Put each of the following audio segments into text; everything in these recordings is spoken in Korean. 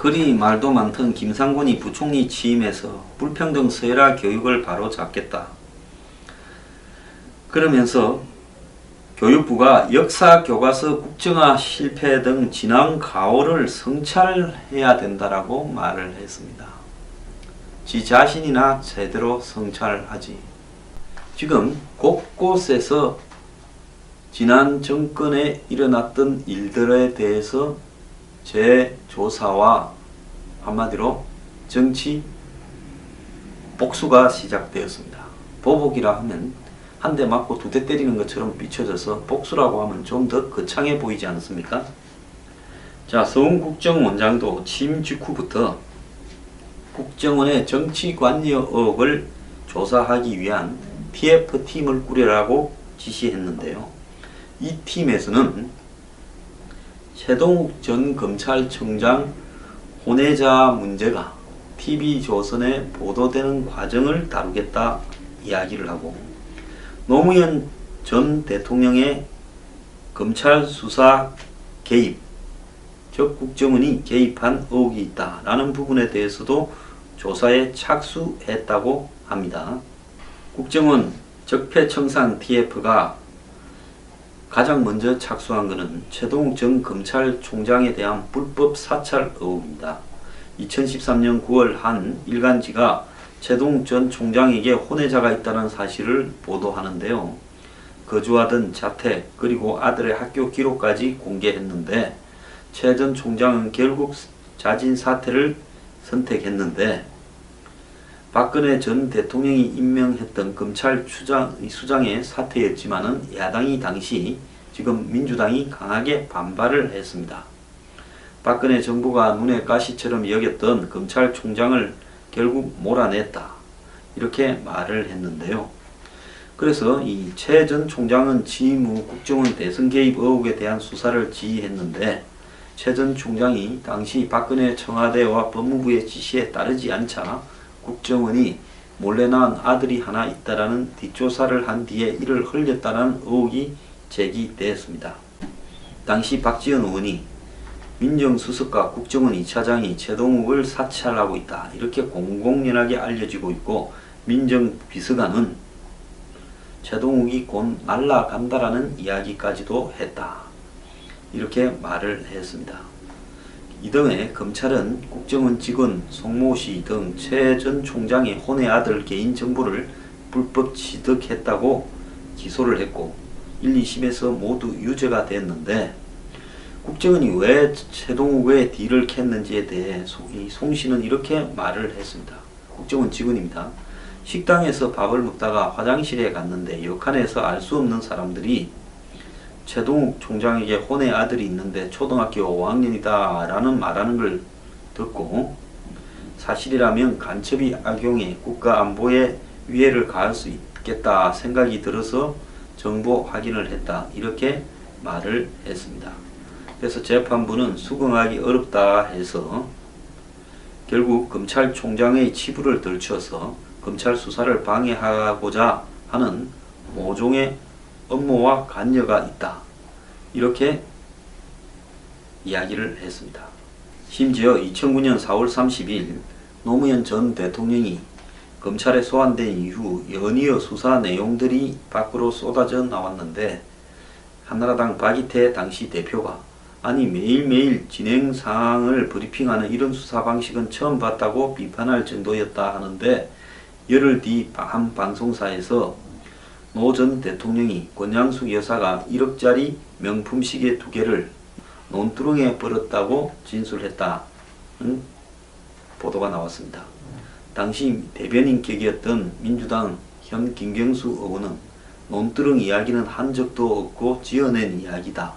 그리 말도 많던 김상곤이 부총리 취임해서 불평등 서열화 교육을 바로잡겠다. 그러면서 교육부가 역사 교과서 국정화 실패 등 지난 가오를 성찰해야 된다라고 말을 했습니다. 지 자신이나 제대로 성찰하지. 지금 곳곳에서 지난 정권에 일어났던 일들에 대해서 재조사와 한마디로 정치 복수가 시작되었습니다. 보복이라 하면 한 대 맞고 두 대 때리는 것처럼 비춰져서 복수라고 하면 좀 더 거창해 보이지 않습니까? 자, 서훈 국정원장도 취임 직후부터 국정원의 정치관여 의혹을 조사하기 위한 TF팀을 꾸려라고 지시했는데요. 이 팀에서는 최동욱 전 검찰청장 혼외자 문제가 TV조선에 보도되는 과정을 다루겠다 이야기를 하고, 노무현 전 대통령의 검찰 수사 개입, 즉 국정원이 개입한 의혹이 있다라는 부분에 대해서도 조사에 착수했다고 합니다. 국정원 적폐청산 TF가 가장 먼저 착수한 것은 최동욱 전 검찰총장에 대한 불법 사찰 의혹입니다. 2013년 9월 한 일간지가 최동욱 전 총장에게 혼외자가 있다는 사실을 보도하는데요. 거주하던 자택 그리고 아들의 학교 기록까지 공개했는데, 최 전 총장은 결국 자진 사퇴를 선택했는데, 박근혜 전 대통령이 임명했던 검찰 수장의 사퇴였지만은 야당이 당시 지금 민주당이 강하게 반발을 했습니다. 박근혜 정부가 눈의 가시처럼 여겼던 검찰총장을 결국 몰아냈다, 이렇게 말을 했는데요. 그래서 이 최 전 총장은 취임 후 국정원 대선 개입 의혹에 대한 수사를 지휘했는데, 최 전 총장이 당시 박근혜 청와대와 법무부의 지시에 따르지 않자 국정원이 몰래 낳은 아들이 하나 있다라는 뒷조사를 한 뒤에 이를 흘렸다는 의혹이 제기되었습니다. 당시 박지원 의원이 민정수석과 국정원 2차장이 최동욱을 사찰하고 있다, 이렇게 공공연하게 알려지고 있고, 민정비서관은 최동욱이 곧 날아간다라는 이야기까지도 했다, 이렇게 말을 했습니다. 이듬해 검찰은 국정원 직원 송모씨 등 최 전 총장의 혼외 아들 개인정보를 불법 취득했다고 기소를 했고 1, 2심에서 모두 유죄가 됐는데, 국정원이 왜 최동욱의 뒤를 캤는지에 대해 송 씨는 이렇게 말을 했습니다. 국정원 직원입니다. 식당에서 밥을 먹다가 화장실에 갔는데 역한에서 알 수 없는 사람들이 최동욱 총장에게 혼외 아들이 있는데 초등학교 5학년이다 라는 말하는 걸 듣고, 사실이라면 간첩이 악용해 국가 안보에 위해를 가할 수 있겠다 생각이 들어서 정보 확인을 했다, 이렇게 말을 했습니다. 그래서 재판부는 수긍하기 어렵다 해서 결국 검찰총장의 치부를 들춰서 검찰 수사를 방해하고자 하는 모종의 업무와 관여가 있다, 이렇게 이야기를 했습니다. 심지어 2009년 4월 30일 노무현 전 대통령이 검찰에 소환된 이후 연이어 수사 내용들이 밖으로 쏟아져 나왔는데, 한나라당 박이태 당시 대표가 아니 매일매일 진행 사항을 브리핑하는 이런 수사 방식은 처음 봤다고 비판할 정도였다 하는데, 열흘 뒤 한 방송사에서 노 전 대통령이 권양숙 여사가 1억짜리 명품 시계 2개를 논두렁에 버렸다고 진술했다는 보도가 나왔습니다. 당시 대변인격이었던 민주당 현 김경수 의원은 논두렁 이야기는 한 적도 없고 지어낸 이야기다,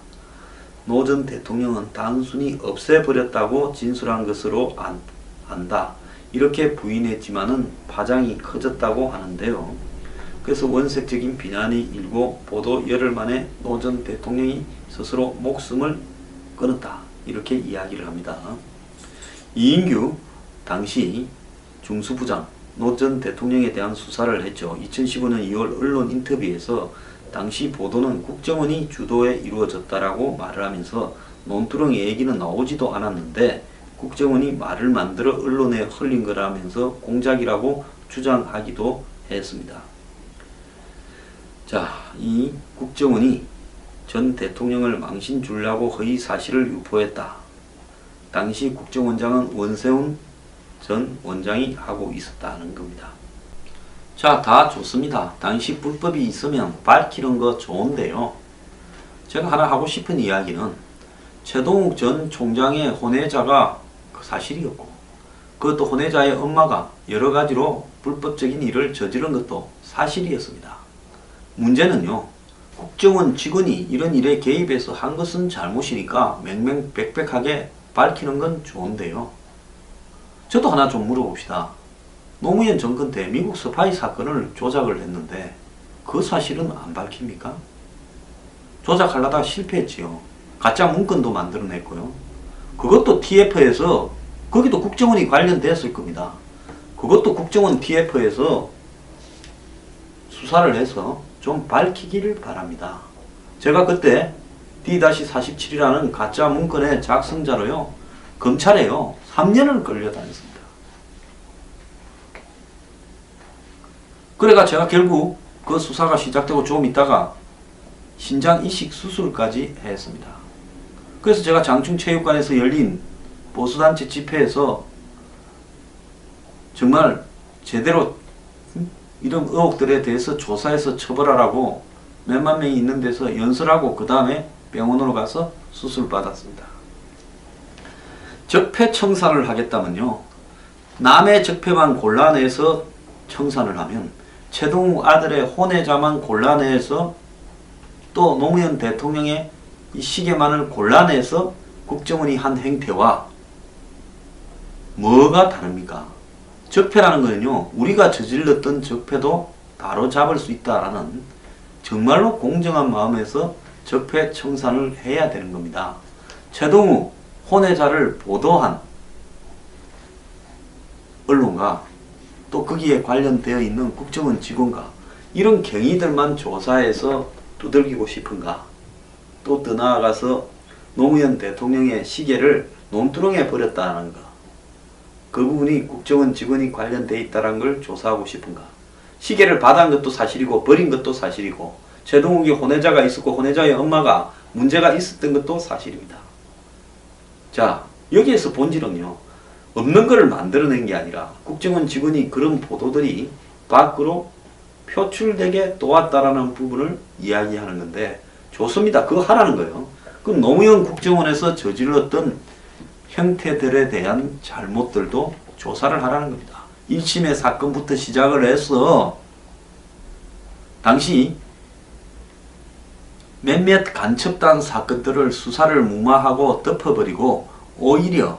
노 전 대통령은 단순히 없애버렸다고 진술한 것으로 안다, 이렇게 부인했지만은 파장이 커졌다고 하는데요. 그래서 원색적인 비난이 일고 보도 열흘 만에 노 전 대통령이 스스로 목숨을 끊었다, 이렇게 이야기를 합니다. 이인규 당시 중수부장 노 전 대통령에 대한 수사를 했죠. 2015년 2월 언론 인터뷰에서 당시 보도는 국정원이 주도에 이루어졌다라고 말을 하면서 논두렁 얘기는 나오지도 않았는데 국정원이 말을 만들어 언론에 흘린 거라면서 공작이라고 주장하기도 했습니다. 자, 이 국정원이 전 대통령을 망신 주려고 허위 사실을 유포했다. 당시 국정원장은 원세훈 전 원장이 하고 있었다는 겁니다. 자, 다 좋습니다. 당시 불법이 있으면 밝히는 거 좋은데요. 제가 하나 하고 싶은 이야기는 최동욱 전 총장의 혼외자가 사실이었고, 그것도 혼외자의 엄마가 여러 가지로 불법적인 일을 저지른 것도 사실이었습니다. 문제는요, 국정원 직원이 이런 일에 개입해서 한 것은 잘못이니까 맹맹백백하게 밝히는 건 좋은데요. 저도 하나 좀 물어봅시다. 노무현 정권 때 미국 스파이 사건을 조작을 했는데 그 사실은 안 밝힙니까? 조작하려다가 실패했지요. 가짜 문건도 만들어냈고요. 그것도 TF에서, 거기도 국정원이 관련됐을 겁니다. 그것도 국정원 TF에서 수사를 해서 좀 밝히기를 바랍니다. 제가 그때 D-47이라는 가짜 문건의 작성자로요, 검찰에요 3년을 끌려다녔습니다. 그래가 제가 결국 그 수사가 시작되고 좀 있다가 신장 이식 수술까지 했습니다. 그래서 제가 장충체육관에서 열린 보수단체 집회에서 정말 제대로 이런 의혹들에 대해서 조사해서 처벌하라고 몇만 명이 있는 데서 연설하고 그 다음에 병원으로 가서 수술 받았습니다. 적폐청산을 하겠다면요, 남의 적폐만 골라내서 청산을 하면 최동욱 아들의 혼외자만 골라내서 또 노무현 대통령의 이 시계만을 골라내서 국정원이 한 행태와 뭐가 다릅니까? 적폐라는 거는요, 우리가 저질렀던 적폐도 바로잡을 수 있다라는 정말로 공정한 마음에서 적폐 청산을 해야 되는 겁니다. 최동욱 혼외자를 보도한 언론과 또 거기에 관련되어 있는 국정원 직원과 이런 경위들만 조사해서 두들기고 싶은가? 또 더 나아가서 노무현 대통령의 시계를 논두렁에 버렸다는 거, 그 부분이 국정원 직원이 관련되어 있다는 걸 조사하고 싶은가? 시계를 받은 것도 사실이고 버린 것도 사실이고 최동욱이 혼외자가 있었고 혼외자의 엄마가 문제가 있었던 것도 사실입니다. 자, 여기에서 본질은요, 없는 것을 만들어낸 게 아니라 국정원 직원이 그런 보도들이 밖으로 표출되게 도왔다라는 부분을 이야기하는 건데, 좋습니다. 그거 하라는 거예요. 그럼 노무현 국정원에서 저질렀던 형태들에 대한 잘못들도 조사를 하라는 겁니다. 1심의 사건부터 시작을 해서 당시 몇몇 간첩단 사건들을 수사를 무마하고 덮어버리고 오히려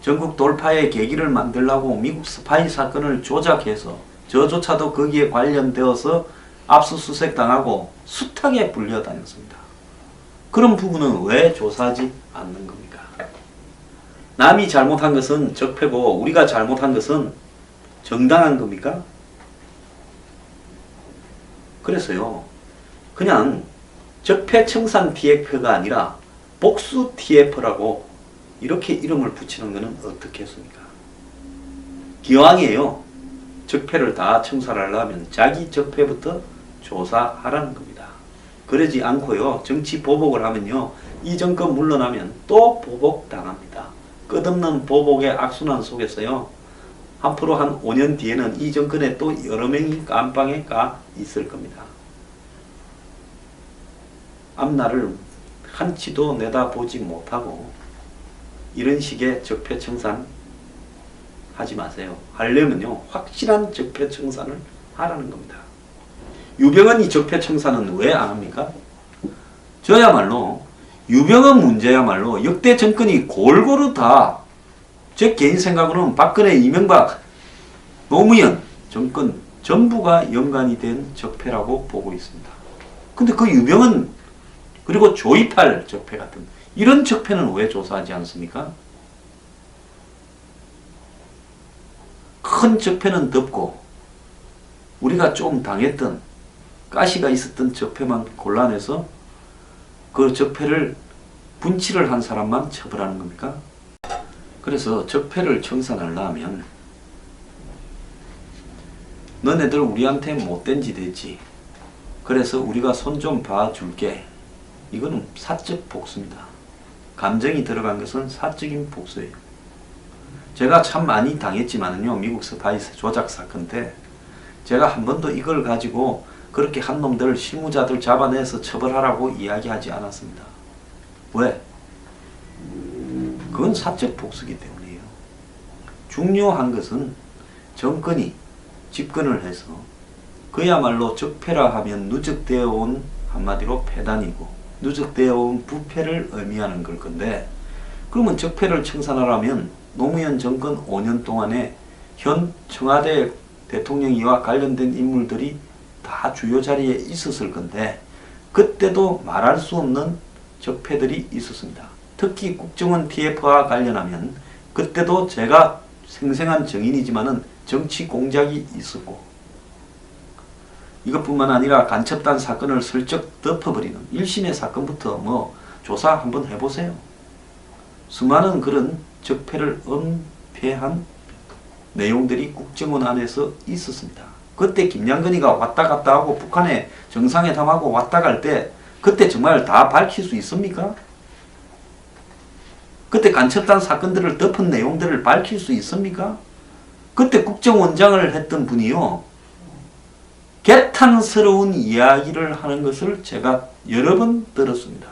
전국 돌파의 계기를 만들려고 미국 스파이 사건을 조작해서 저조차도 거기에 관련되어서 압수수색 당하고 숱하게 불려다녔습니다. 그런 부분은 왜 조사하지 않는 겁니까? 남이 잘못한 것은 적폐고 우리가 잘못한 것은 정당한 겁니까? 그래서요, 그냥 적폐청산 TF가 아니라 복수 TF라고 이렇게 이름을 붙이는 것은 어떻게 했습니까? 기왕이에요, 적폐를 다 청산하려면 자기 적폐부터 조사하라는 겁니다. 그러지 않고요, 정치 보복을 하면요, 이 정권 물러나면 또 보복당합니다. 끝없는 보복의 악순환 속에서요, 앞으로 한 5년 뒤에는 이 정권에 또 여러 명이 깜빵에 가 있을 겁니다. 앞날을 한치도 내다보지 못하고 이런 식의 적폐청산 하지 마세요. 하려면요, 확실한 적폐청산을 하라는 겁니다. 유병헌이 적폐청산은 왜 안 합니까? 저야말로 유병헌 문제야말로 역대 정권이 골고루 다, 제 개인 생각으로는 박근혜, 이명박, 노무현 정권 전부가 연관이 된 적폐라고 보고 있습니다. 근데 그 유병헌 그리고 조이팔 적폐 같은 이런 적폐는 왜 조사하지 않습니까? 큰 적폐는 덮고 우리가 좀 당했던 가시가 있었던 적폐만 골라내서 그 적폐를 분치를 한 사람만 처벌하는 겁니까? 그래서 적폐를 청산하려면 너네들 우리한테 못된 짓 했지. 그래서 우리가 손 좀 봐줄게. 이거는 사적 복수입니다. 감정이 들어간 것은 사적인 복수예요. 제가 참 많이 당했지만은요, 미국 스파이 조작 사건 때 제가 한 번도 이걸 가지고 그렇게 한 놈들 실무자들 잡아내서 처벌하라고 이야기하지 않았습니다. 왜? 그건 사적 복수기 때문이에요. 중요한 것은 정권이 집권을 해서 그야말로 적폐라 하면 누적되어 온 한마디로 폐단이고 누적되어 온 부패를 의미하는 걸 건데, 그러면 적폐를 청산하려면 노무현 정권 5년 동안에 현 청와대 대통령이와 관련된 인물들이 다 주요 자리에 있었을 건데 그때도 말할 수 없는 적폐들이 있었습니다. 특히 국정원 TF와 관련하면 그때도 제가 생생한 증인이지만은 정치 공작이 있었고, 이것뿐만 아니라 간첩단 사건을 슬쩍 덮어버리는 1심의 사건부터 뭐 조사 한번 해보세요. 수많은 그런 적폐를 은폐한 내용들이 국정원 안에서 있었습니다. 그때 김양근이가 왔다 갔다 하고 북한에 정상회담하고 왔다 갈 때 그때 정말 다 밝힐 수 있습니까? 그때 간첩단 사건들을 덮은 내용들을 밝힐 수 있습니까? 그때 국정원장을 했던 분이요, 개탄스러운 이야기를 하는 것을 제가 여러 번 들었습니다.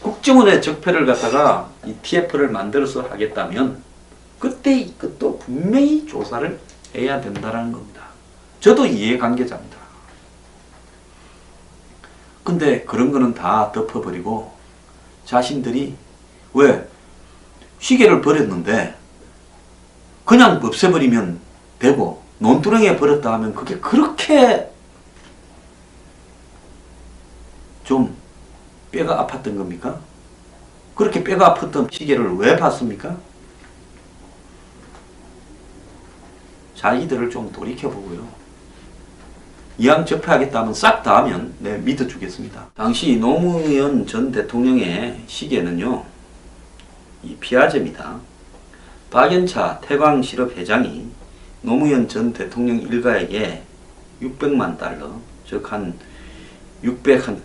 국정원의 적폐를 갖다가 이 TF를 만들어서 하겠다면 그때 이것도 분명히 조사를 해야 된다는 겁니다. 저도 이해관계자입니다. 근데 그런 거는 다 덮어버리고 자신들이 왜 시계를 버렸는데 그냥 없애버리면 되고 논두렁에 버렸다 하면 그게 그렇게 좀 뼈가 아팠던 겁니까? 그렇게 뼈가 아팠던 시계를 왜 봤습니까? 자기들을 좀 돌이켜보고요. 이왕 적폐하겠다 하면 싹 다 하면 네, 믿어주겠습니다. 당시 노무현 전 대통령의 시계는요, 이 피아제입니다. 박연차 태광실업 회장이 노무현 전 대통령 일가에게 600만 달러, 즉 한 600,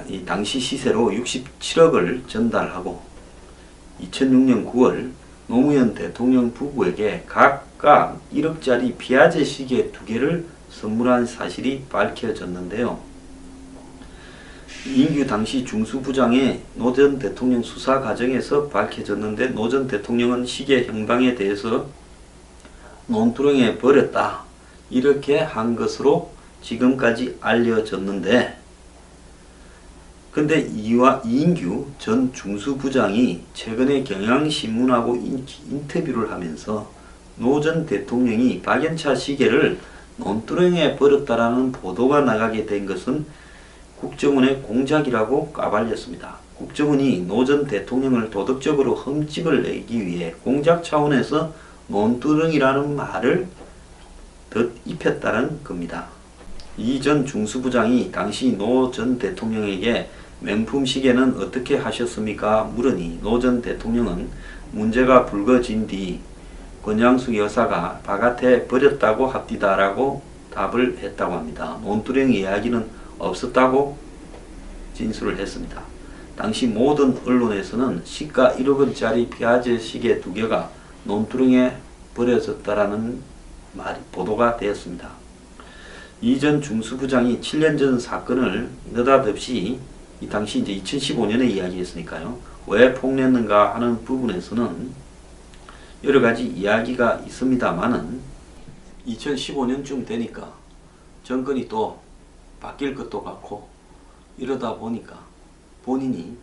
이 당시 시세로 67억을 전달하고 2006년 9월 노무현 대통령 부부에게 각각 1억짜리 피아제 시계 2개를 선물한 사실이 밝혀졌는데요. 이인규 당시 중수부장의 노 전 대통령 수사 과정에서 밝혀졌는데, 노 전 대통령은 시계 형방에 대해서 논두렁에 버렸다 이렇게 한 것으로 지금까지 알려졌는데, 근데 이인규 전 중수부장이 최근에 경향신문하고 인터뷰를 하면서 노 전 대통령이 박연차 시계를 논두렁에 버렸다라는 보도가 나가게 된 것은 국정원의 공작이라고 까발렸습니다. 국정원이 노 전 대통령을 도덕적으로 흠집을 내기 위해 공작 차원에서 논두렁이라는 말을 덧입혔다는 겁니다. 이 전 중수부장이 당시 노 전 대통령에게 명품 시계는 어떻게 하셨습니까? 물으니 노 전 대통령은 문제가 불거진 뒤 권양숙 여사가 바깥에 버렸다고 합디다라고 답을 했다고 합니다. 논두렁 이야기는 없었다고 진술을 했습니다. 당시 모든 언론에서는 시가 1억원짜리 피아제 시계 2개가 논두렁에 버려졌다라는 말이 보도가 되었습니다. 이 전 중수부장이 7년 전 사건을 느닷없이 이 당시 이제 2015년에 이야기했으니까요, 왜 폭로했는가 하는 부분에서는 여러 가지 이야기가 있습니다만은 2015년쯤 되니까 정권이 또 바뀔 것도 같고 이러다 보니까 본인이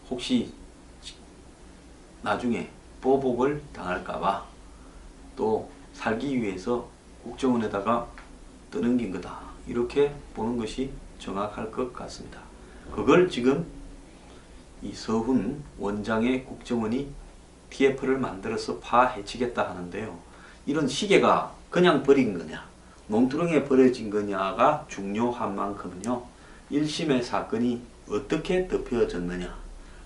혹시 나중에 보복을 당할까봐 또 살기 위해서 국정원에다가 떠넘긴 거다 이렇게 보는 것이 정확할 것 같습니다. 그걸 지금 이 서훈 원장의 국정원이 TF를 만들어서 파헤치겠다 하는데요. 이런 시계가 그냥 버린 거냐 논두렁에 버려진 거냐가 중요한 만큼은요, 1심의 사건이 어떻게 덮여졌느냐,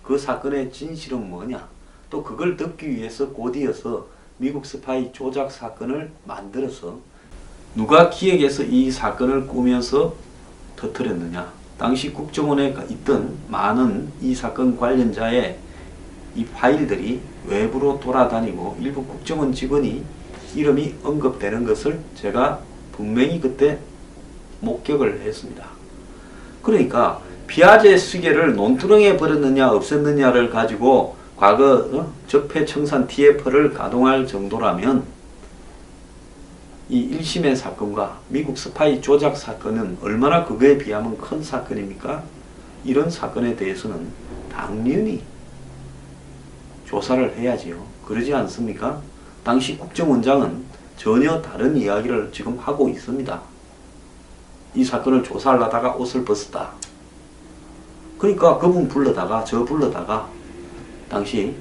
그 사건의 진실은 뭐냐, 또 그걸 덮기 위해서 곧이어서 미국 스파이 조작 사건을 만들어서 누가 기획해서 이 사건을 꾸면서 터뜨렸느냐. 당시 국정원에 있던 많은 이 사건 관련자의 이 파일들이 외부로 돌아다니고 일부 국정원 직원이 이름이 언급되는 것을 제가 분명히 그때 목격을 했습니다. 그러니까 피아제 시계를 논두렁에 버렸느냐 없앴느냐를 가지고 과거 적폐청산 TF를 가동할 정도라면 이 1심의 사건과 미국 스파이 조작 사건은 얼마나 그거에 비하면 큰 사건입니까? 이런 사건에 대해서는 당연히 조사를 해야지요. 그러지 않습니까? 당시 국정원장은 전혀 다른 이야기를 지금 하고 있습니다. 이 사건을 조사를 하다가 옷을 벗었다. 그러니까 그분 불러다가 저 불러다가 당시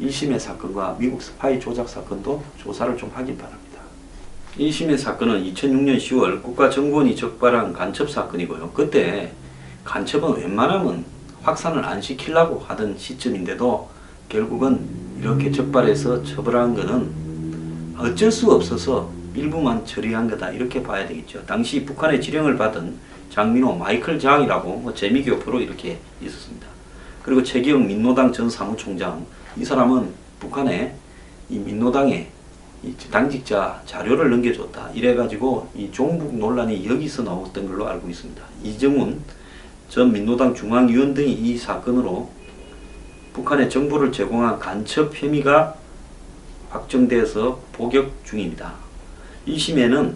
1심의 사건과 미국 스파이 조작 사건도 조사를 좀 하길 바랍니다. 1심의 사건은 2006년 10월 국가정보원이 적발한 간첩 사건이고요. 그때 간첩은 웬만하면 확산을 안 시키려고 하던 시점인데도 결국은 이렇게 적발해서 처벌한 것은 어쩔 수 없어서 일부만 처리한 거다, 이렇게 봐야 되겠죠. 당시 북한의 지령을 받은 장민호 마이클 장이라고 재미교포로 이렇게 있었습니다. 그리고 최기영 민노당 전 사무총장, 이 사람은 북한에 이 민노당에 이 당직자 자료를 넘겨줬다, 이래가지고 이 종북 논란이 여기서 나왔던 걸로 알고 있습니다. 이정훈 전 민노당 중앙위원 등이 이 사건으로 북한에 정보를 제공한 간첩 혐의가 확정돼서 복역 중입니다. 1심에는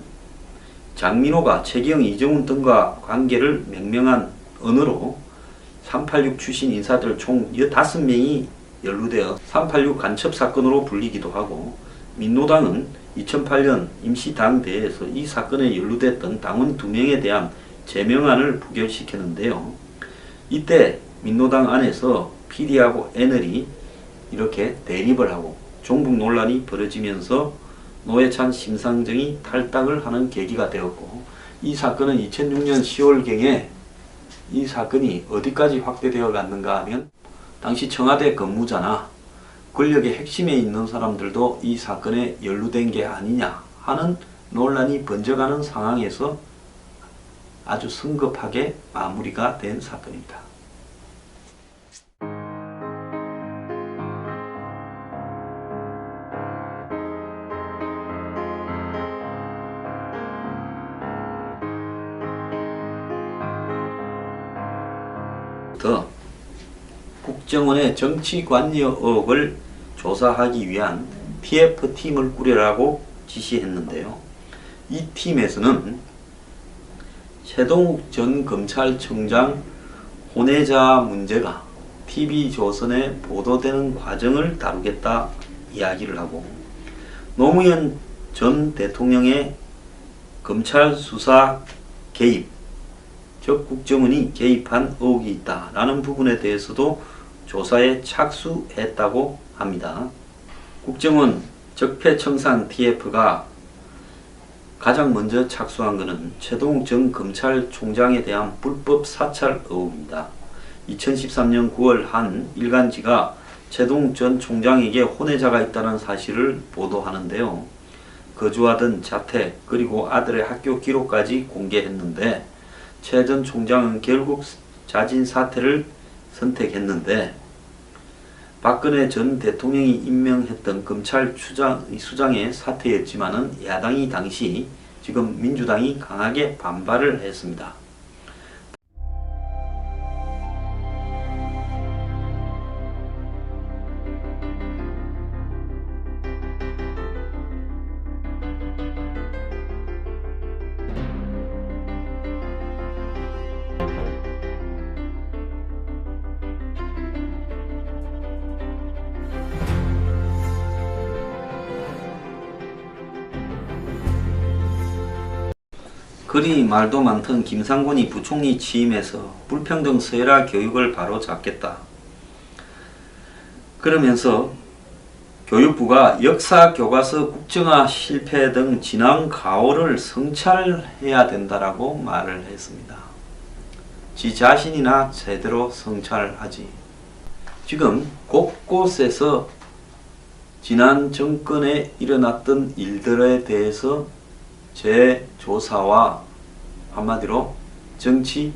장민호가 최기영, 이정훈 등과 관계를 명명한 언어로 386 출신 인사들 총 15명이 연루되어 386 간첩 사건으로 불리기도 하고, 민노당은 2008년 임시당대회에서 이 사건에 연루됐던 당원 2명에 대한 제명안을 부결시켰는데요. 이때 민노당 안에서 PD하고 NL이 이렇게 대립을 하고 종북 논란이 벌어지면서 노회찬 심상정이 탈당을 하는 계기가 되었고, 이 사건은 2006년 10월경에 이 사건이 어디까지 확대되어 갔는가 하면 당시 청와대 근무자나 권력의 핵심에 있는 사람들도 이 사건에 연루된 게 아니냐 하는 논란이 번져가는 상황에서 아주 성급하게 마무리가 된 사건입니다. 국정원의 정치관여 의혹을 조사하기 위한 TF팀을 꾸려라고 지시했는데요. 이 팀에서는 최동욱 전 검찰청장 혼외자 문제가 TV조선에 보도되는 과정을 다루겠다 이야기를 하고, 노무현 전 대통령의 검찰 수사 개입, 즉 국정원이 개입한 의혹이 있다라는 부분에 대해서도 조사에 착수했다고 합니다. 국정원 적폐청산 TF가 가장 먼저 착수한 것은 최동욱 전 검찰총장에 대한 불법 사찰 의혹입니다. 2013년 9월 한 일간지가 최동욱 전 총장에게 혼외자가 있다는 사실을 보도하는데요. 거주하던 자택 그리고 아들의 학교 기록까지 공개했는데, 최 전 총장은 결국 자진 사퇴를 선택했는데, 박근혜 전 대통령이 임명했던 검찰 수장의 사퇴였지만은 야당이 당시 지금 민주당이 강하게 반발을 했습니다. 그리 말도 많던 김상곤이 부총리 취임해서 불평등 서열화 교육을 바로잡겠다. 그러면서 교육부가 역사 교과서 국정화 실패 등 지난 가오를 성찰해야 된다라고 말을 했습니다. 지 자신이나 제대로 성찰하지. 지금 곳곳에서 지난 정권에 일어났던 일들에 대해서 재조사와 한마디로 정치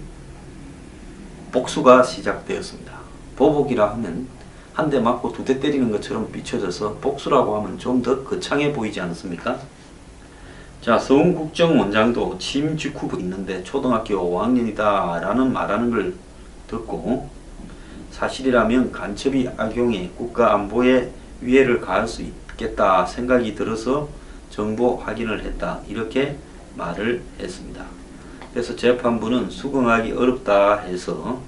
복수가 시작되었습니다. 보복이라 하면 한 대 맞고 두 대 때리는 것처럼 비춰져서 복수라고 하면 좀 더 거창해 보이지 않습니까? 자, 서훈국정원장도 취임 직후부터 있는데 초등학교 5학년이다 라는 말하는 걸 듣고 사실이라면 간첩이 악용해 국가 안보에 위해를 가할 수 있겠다 생각이 들어서 정보 확인을 했다, 이렇게 말을 했습니다. 그래서 재판부는 수긍하기 어렵다 해서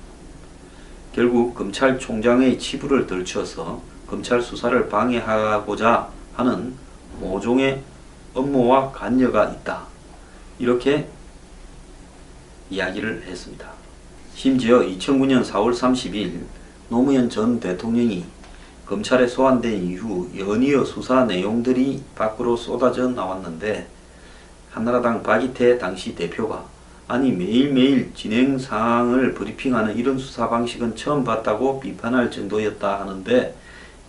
결국 검찰총장의 치부를 들춰서 검찰 수사를 방해하고자 하는 모종의 업무와 관여가 있다, 이렇게 이야기를 했습니다. 심지어 2009년 4월 30일 노무현 전 대통령이 검찰에 소환된 이후 연이어 수사 내용들이 밖으로 쏟아져 나왔는데 한나라당 박이태 당시 대표가 아니 매일매일 진행 사항을 브리핑하는 이런 수사 방식은 처음 봤다고 비판할 정도였다 하는데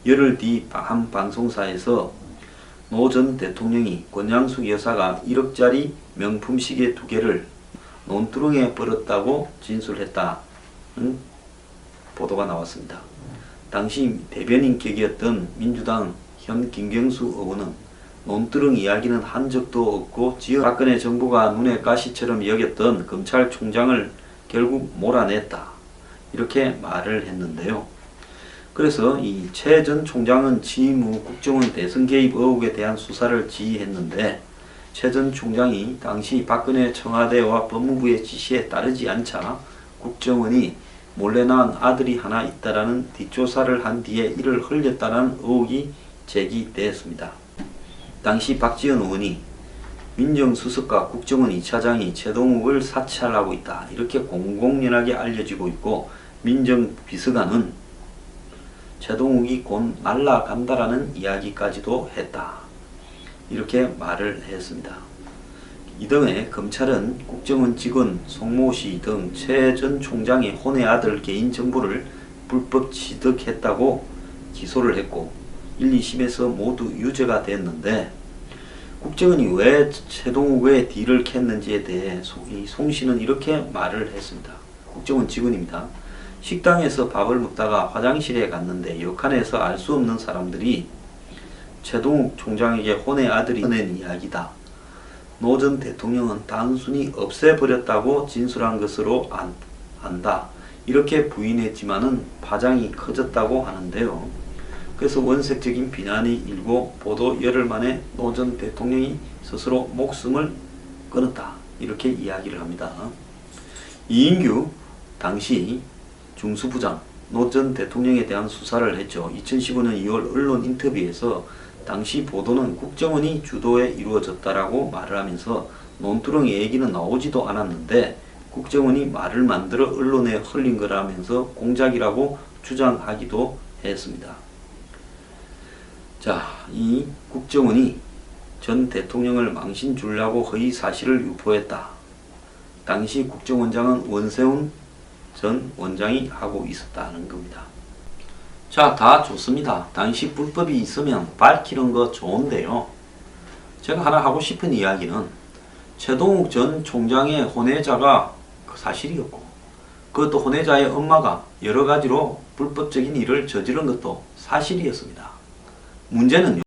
열흘 뒤 한 방송사에서 노 전 대통령이 권양숙 여사가 1억짜리 명품 시계 2개를 논두렁에 버렸다고 진술했다는 보도가 나왔습니다. 당시 대변인 격이었던 민주당 현 김경수 의원은 논두렁 이야기는 한 적도 없고 박근혜 정부가 눈의 가시처럼 여겼던 검찰총장을 결국 몰아냈다, 이렇게 말을 했는데요. 그래서 이 최 전 총장은 취임 후 국정원 대선 개입 의혹에 대한 수사를 지휘했는데 최 전 총장이 당시 박근혜 청와대와 법무부의 지시에 따르지 않자 국정원이 몰래 낳은 아들이 하나 있다라는 뒷조사를 한 뒤에 이를 흘렸다는 의혹이 제기되었습니다. 당시 박지원 의원이 민정수석과 국정원 2차장이 최동욱을 사찰하고 있다, 이렇게 공공연하게 알려지고 있고 민정비서관은 최동욱이 곧 날아간다라는 이야기까지도 했다, 이렇게 말을 했습니다. 이듬해 검찰은 국정원 직원 송모씨 등 최 전 총장의 혼외 아들 개인정보를 불법 취득했다고 기소를 했고 1, 2심에서 모두 유죄가 됐는데 국정원이 왜 최동욱의 딜을 캤는지에 대해 송씨는 이렇게 말을 했습니다. 국정원 직원입니다. 식당에서 밥을 먹다가 화장실에 갔는데 역한에서 알 수 없는 사람들이 최동욱 총장에게 혼외 아들이 꺼낸 이야기다, 노 전 대통령은 단순히 없애버렸다고 진술한 것으로 안다, 이렇게 부인했지만은 파장이 커졌다고 하는데요. 그래서 원색적인 비난이 일고 보도 열흘 만에 노 전 대통령이 스스로 목숨을 끊었다, 이렇게 이야기를 합니다. 이인규 당시 중수부장 노 전 대통령에 대한 수사를 했죠. 2015년 2월 언론 인터뷰에서 당시 보도는 국정원이 주도에 이루어졌다라고 말을 하면서 논두렁 얘기는 나오지도 않았는데 국정원이 말을 만들어 언론에 흘린 거라면서 공작이라고 주장하기도 했습니다. 자, 이 국정원이 전 대통령을 망신 주려고 허위 사실을 유포했다. 당시 국정원장은 원세훈 전 원장이 하고 있었다는 겁니다. 자, 다 좋습니다. 당시 불법이 있으면 밝히는 거 좋은데요. 제가 하나 하고 싶은 이야기는 최동욱 전 총장의 혼외자가 사실이었고 그것도 혼외자의 엄마가 여러 가지로 불법적인 일을 저지른 것도 사실이었습니다. 문제는요,